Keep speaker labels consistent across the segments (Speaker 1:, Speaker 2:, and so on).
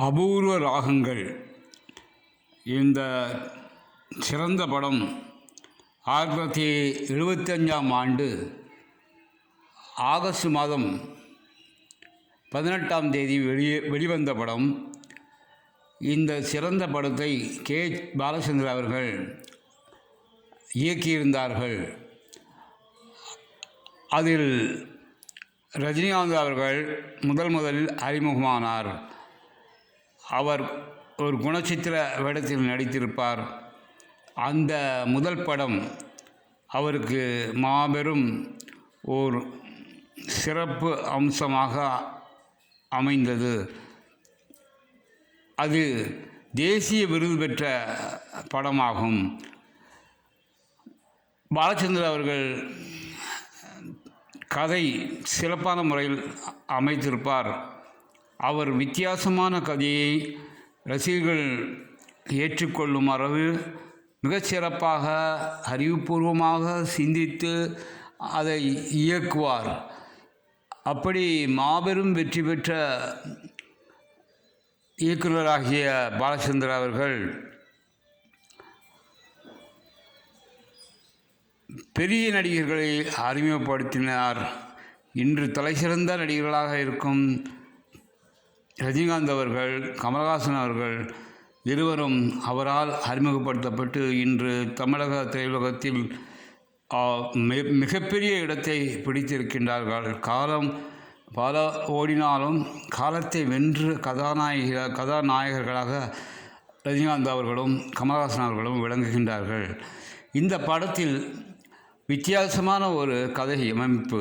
Speaker 1: அபூர்வ ராகங்கள் இந்த சிறந்த படம் 1975ஆம் ஆண்டு ஆகஸ்ட் மாதம் 18ஆம் தேதி வெளிவந்த படம். இந்த சிறந்த படத்தை கே. பாலச்சந்தர் அவர்கள் இயக்கியிருந்தார்கள். அதில் ரஜினிகாந்த் அவர்கள் முதலில் அறிமுகமானார். அவர் ஒரு குணச்சித்திர வேடத்தில் நடித்திருப்பார். அந்த முதல் படம் அவருக்கு மாபெரும் ஓர் சிறப்பு அம்சமாக அமைந்தது. அது தேசிய விருது பெற்ற படமாகும். பாலச்சந்தர் அவர்கள் கதை சிறப்பான முறையில் அமைத்திருப்பார். அவர் வித்தியாசமான கதையை ரசிகர்கள் ஏற்றுக்கொள்ளும் அளவு மிகச்சிறப்பாக அறிவுபூர்வமாக சிந்தித்து அதை இயக்குவார். அப்படி மாபெரும் வெற்றி பெற்ற இயக்குநராகிய பாலச்சந்தர் அவர்கள் பெரிய நடிகர்களை அறிமுகப்படுத்தினார். இன்று தலைசிறந்த நடிகர்களாக இருக்கும் ரஜினிகாந்த் அவர்கள், கமலஹாசன் அவர்கள் இருவரும் அவரால் அறிமுகப்படுத்தப்பட்டு இன்று தமிழக திரையுலகத்தில் மிகப்பெரிய இடத்தை பிடித்திருக்கின்றார்கள். காலம் பல ஓடினாலும் காலத்தை வென்று கதாநாயகர்களாக ரஜினிகாந்த் அவர்களும் கமலஹாசன் அவர்களும் விளங்குகின்றார்கள். இந்த படத்தில் வித்தியாசமான ஒரு கதை அமைப்பு.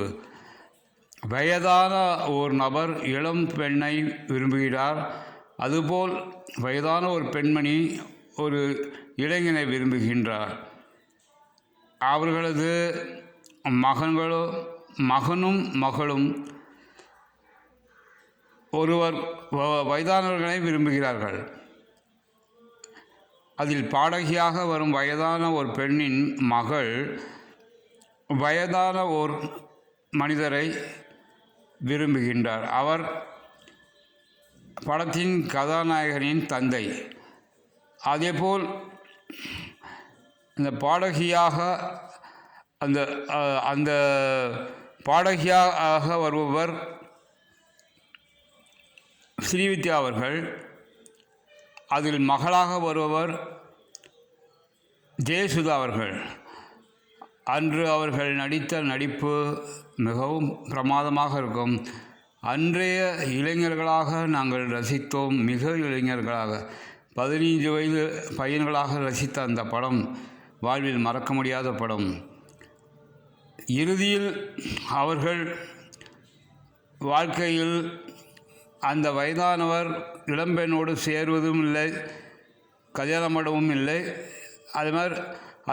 Speaker 1: வயதான ஒரு நபர் இளம் பெண்ணை விரும்புகிறார். அதுபோல் வயதான ஒரு பெண்மணி ஒரு இளைஞனை விரும்புகின்றார். அவர்களது மகனும் மகளும் ஒருவர் வயதானவர்களை விரும்புகிறார்கள். அதில் பாடகியாக வரும் வயதான ஒரு பெண்ணின் மகள் வயதான ஓர் மனிதரை விரும்புகின்றார். அவர் படத்தின் கதாநாயகனின் தந்தை. அதேபோல் இந்த பாடகியாக அந்த பாடகியாக வருபவர் ஸ்ரீவித்யா அவர்கள். அதில் மகளாக வருபவர் ஜெயசுதா அவர்கள். அன்று அவர்கள் நடித்த நடிப்பு மிகவும் பிரமாதமாக இருக்கும். அன்றைய இளைஞர்களாக நாங்கள் ரசித்தோம். மிக இளைஞர்களாக 15 வயது பையன்களாக ரசித்த அந்த படம் வாழ்வில் மறக்க முடியாத படம். இறுதியில் அவர்கள் வாழ்க்கையில் அந்த வயதானவர் இளம்பெண்ணோடு சேருவதும் இல்லை, கல்யாணம் பண்ணவும் இல்லை.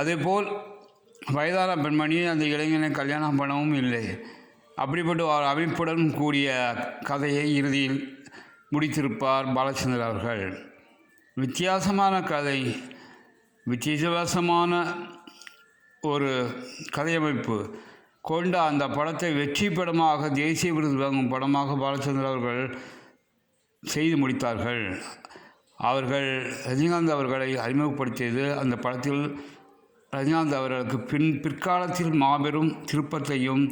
Speaker 1: அதேபோல் வயதான பெண்மணி அந்த இளைஞனை கல்யாணம் பண்ணவும் இல்லை. அப்படிப்பட்ட ஒரு அமைப்புடன் கூடிய கதையை இறுதியில் முடித்திருப்பார் பாலச்சந்தர் அவர்கள். வித்தியாசமான கதை, வித்தியாசமான ஒரு கதையமைப்பு கொண்ட அந்த படத்தை வெற்றி படமாக, தேசிய விருது வாங்கும் படமாக பாலச்சந்தர் அவர்கள் செய்து முடித்தார்கள். அவர்கள் ரஜினிகாந்த் அவர்களை அறிமுகப்படுத்தியது அந்த படத்தில் ரஜினிகாந்த் அவர்களுக்கு பிற்காலத்தில் மாபெரும் திருப்பத்தையும்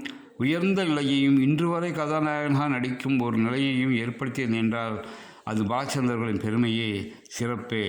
Speaker 1: உயர்ந்த நிலையையும் இன்று வரை கதாநாயகனாக நடிக்கும் ஒரு நிலையையும் ஏற்படுத்தியது என்றால் அது பாலச்சந்தர்களின் பெருமையே, சிறப்பே.